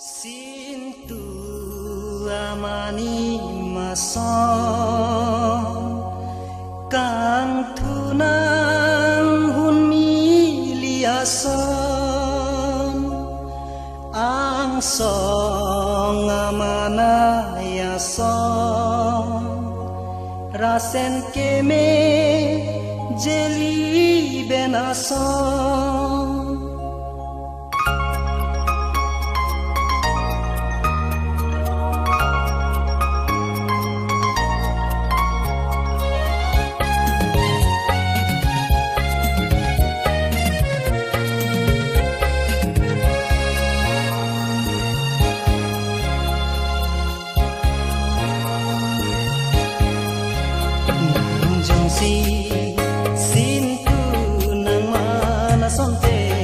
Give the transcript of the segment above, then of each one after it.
Sintu amani maso kang tunang hun miliason ang song amana yason rasen keme jeli benason. Si sintu nang mana sonte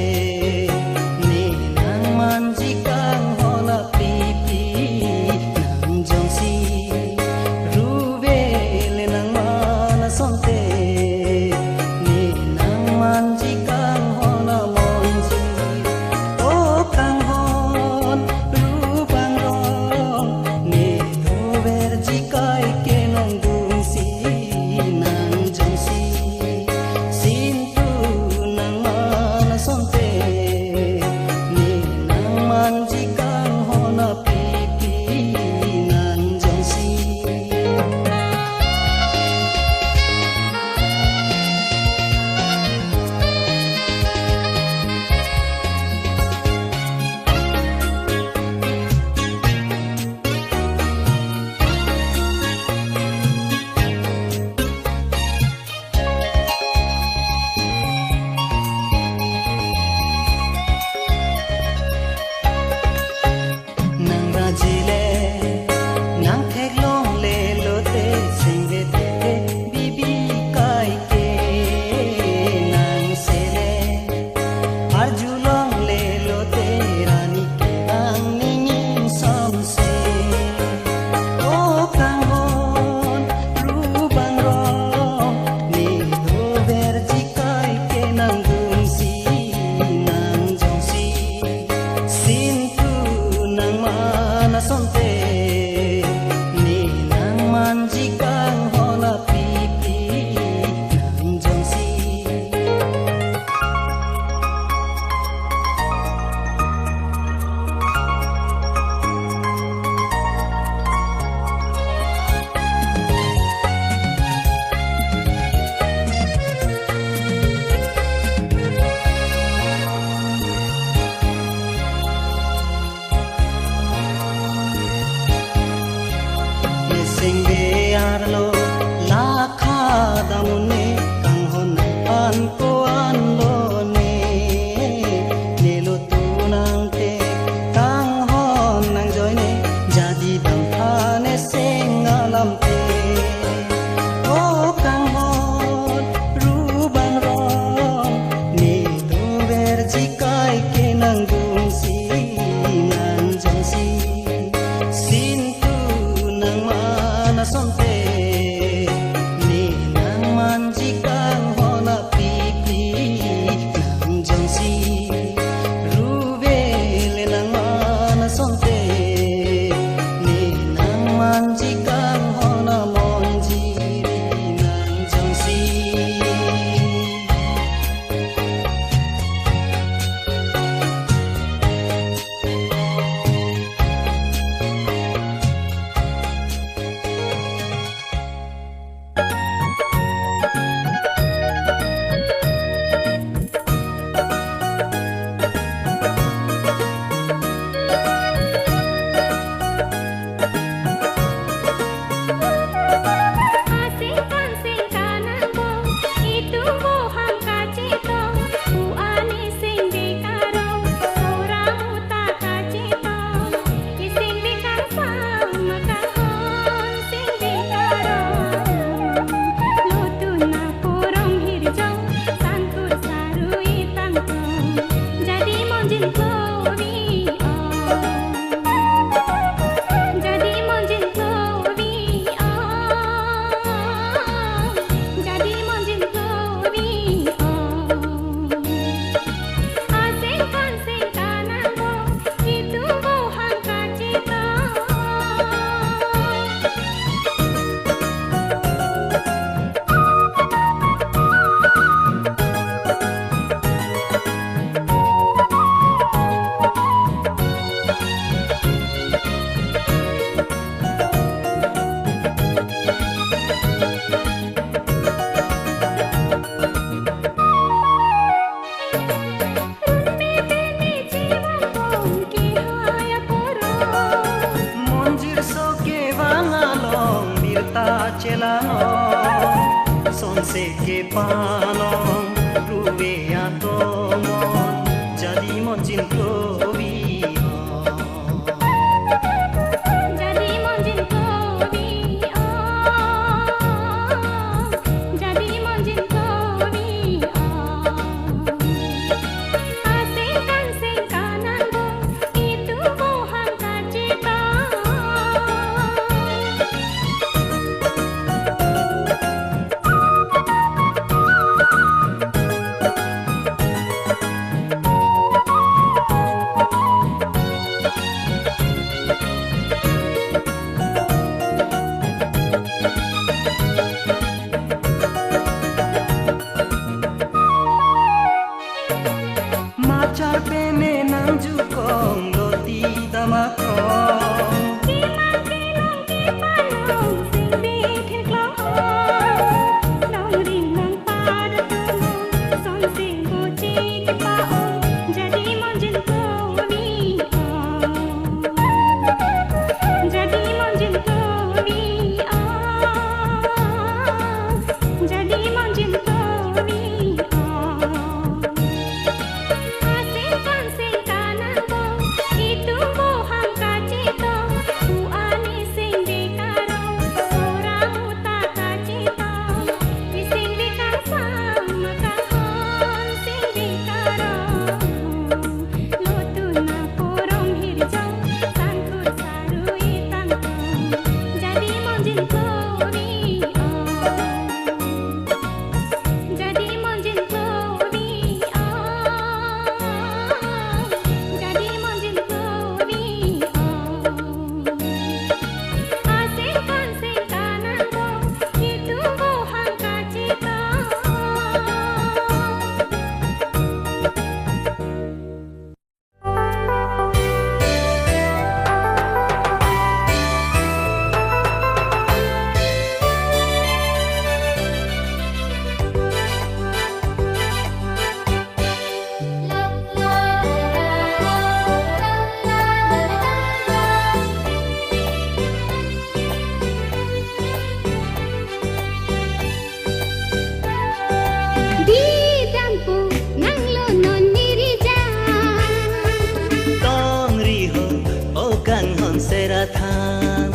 Serathan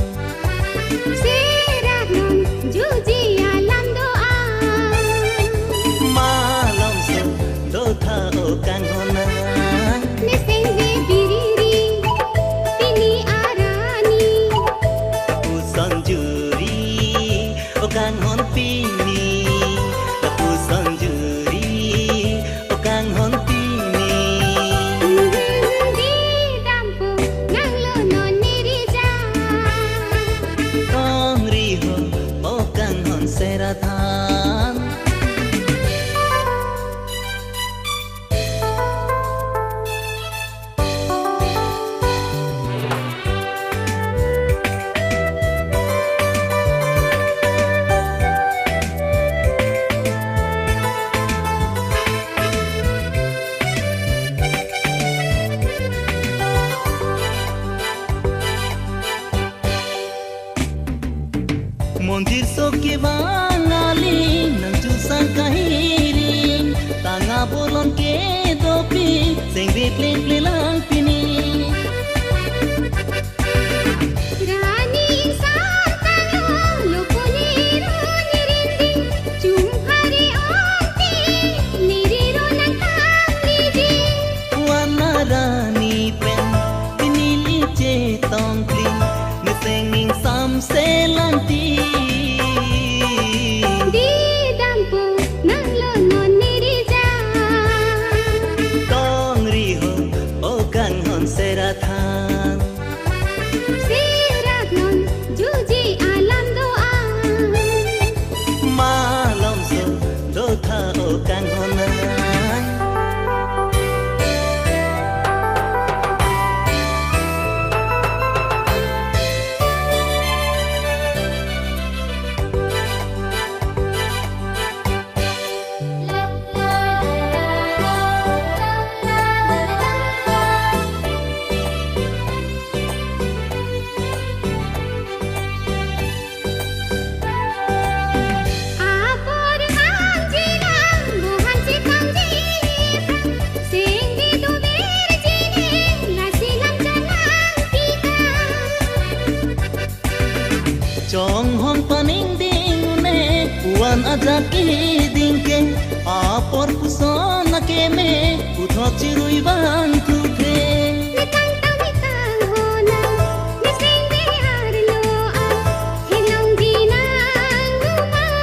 Seratnon juji alam doa Malam so dotha o kanghona Neseng he biriri Tini arani Pusanjuri o kanghon pini Pusanjuri o kanghon pini Di dampu nang lo non nirija Tong riho o kanghon Serathan Mondir soke bangali nang jusang kahiring tanga bolon ke dopi sing pleng plelang pini Rani insan talo loponi ro nirinding Jumhari onti niriro nang tangliji wana rani pen pinili che tongli nesenging sam selanti Di dampu nang lo non nirija tong riho o kanghon Serathan Seratnon juji alam doa malam so dotha o kanghona Apor hanjilang buhan cipang jipang Sing bidu berjining lasilam janang kita Chong hong paning ding ne puan aja ki ding ke apor puson na ke me utho chirui bang tu ke Nikang tang nikang hona Nising bihar loa Hinong ginang lumang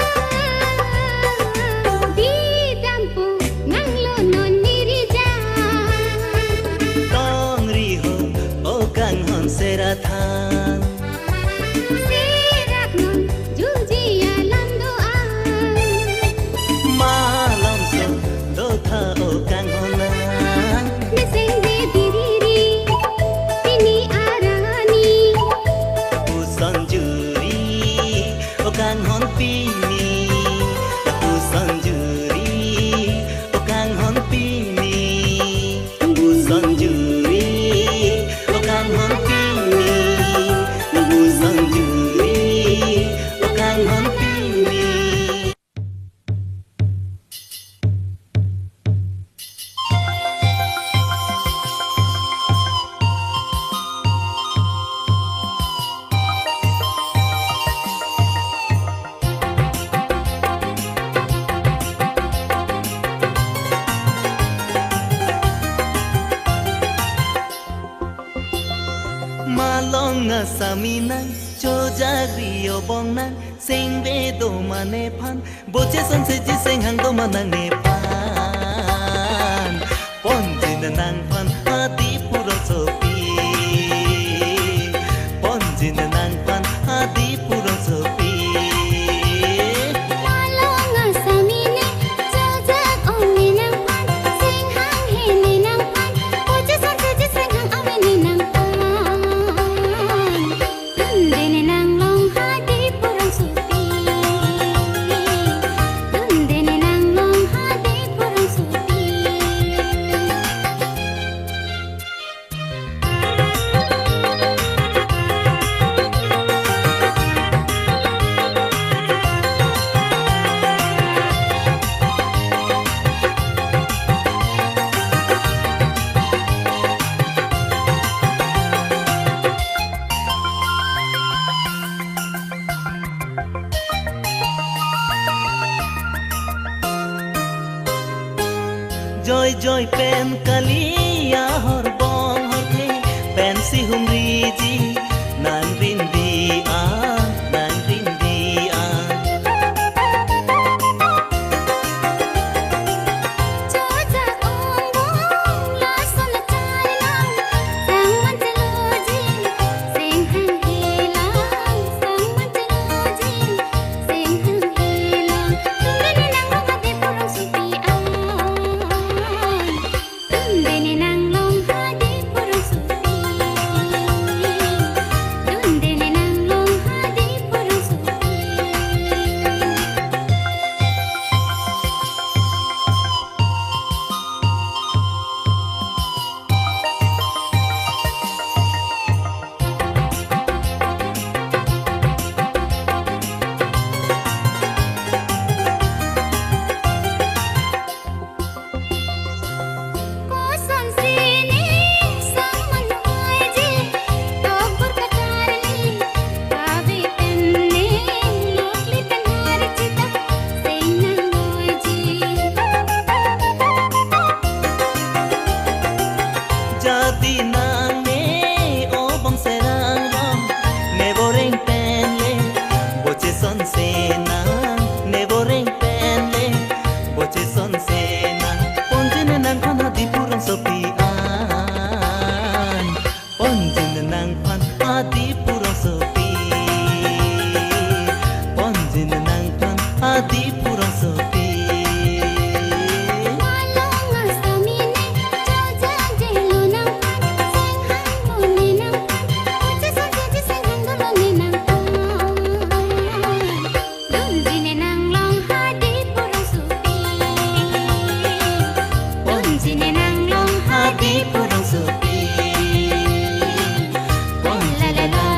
Di dampu nang lo non nirija tong riho o kanghon Serathan Seratnon juji alam doa malam so dotha o kanghona Neseng he biriri Tini arani pusanjuri o kanghon pini pusanjuri o kanghon pini pusanjuri o kanghon pini pusanjuri o kanghon pini malonga samina chojagri obongna sing be do mane phan boche son se ji sing hang do manang ne pan ponjin nang phan hati puro sopi ponjin nang phan hati puro sopi Malonga samine jajak ome nang pan Sing hang he ne nang pan Oje son seje sing hang ame ne nang pan Dene nang long hati purang supi Dene nang long hati purang supi loi pen kalia hor bong hor the pen si hum riji nan rin di a nan rin di a cho cha ong bong la son la chai lang sang man che lo ji sing hang he lang sang man che lo ji sing hang he lang tum de nang long ha de purong su pi an tum de nang long ha de purong su pi tum de nang long ha de purong su pi ko san si ni sang man hai ji to pur ka kar ni ka vi pen ni lok li pen har chi ta sing nang loi ji jadi nang ne o bong serang bong ne boreng pen le boche son se nang ne boreng pen le boche son se nang ponjin nang khana di purang sopi an ponjin nang phan adi purang sopi ponjin nang phan adi purang sopi malong asami ne cho ja je lo nang pan sing hang mo ne nang pan poche son se ji sing hang do lo ne nang pan dun ji ne nang long ha di purong su pi dun ji ne nang long ha di purong su pi la la la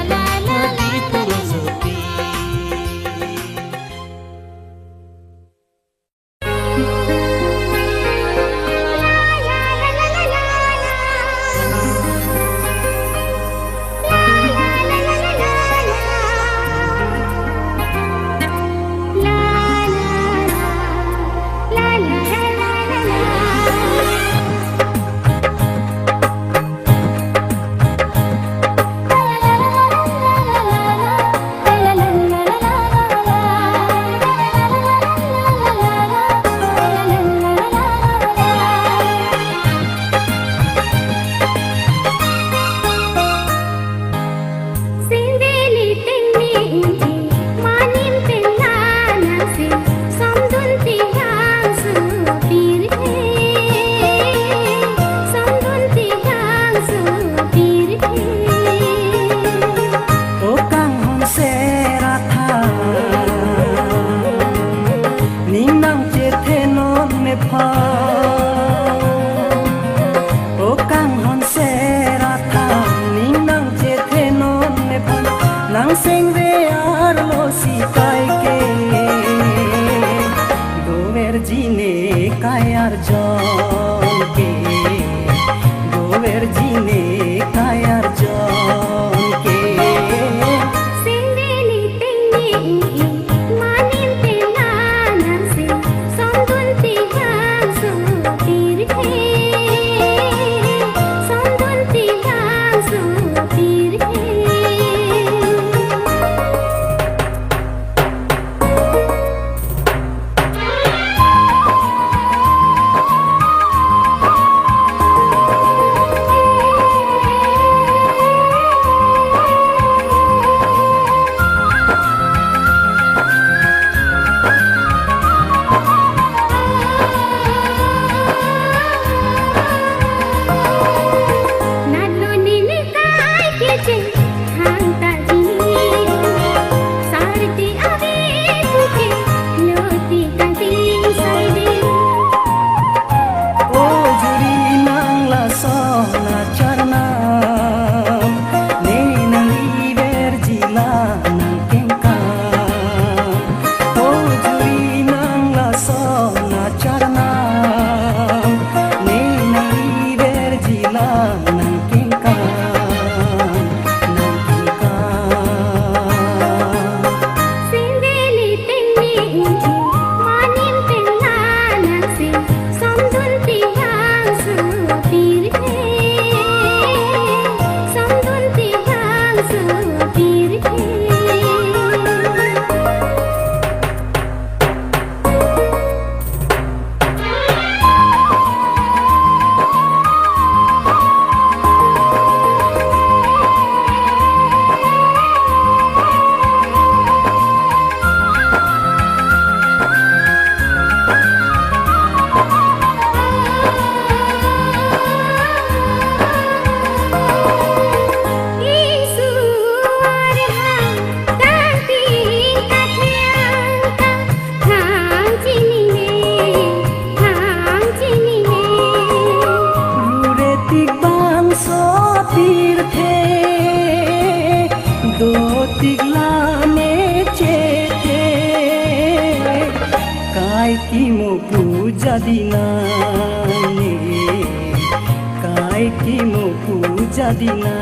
पूजा दिना काय की मो पूजा दिना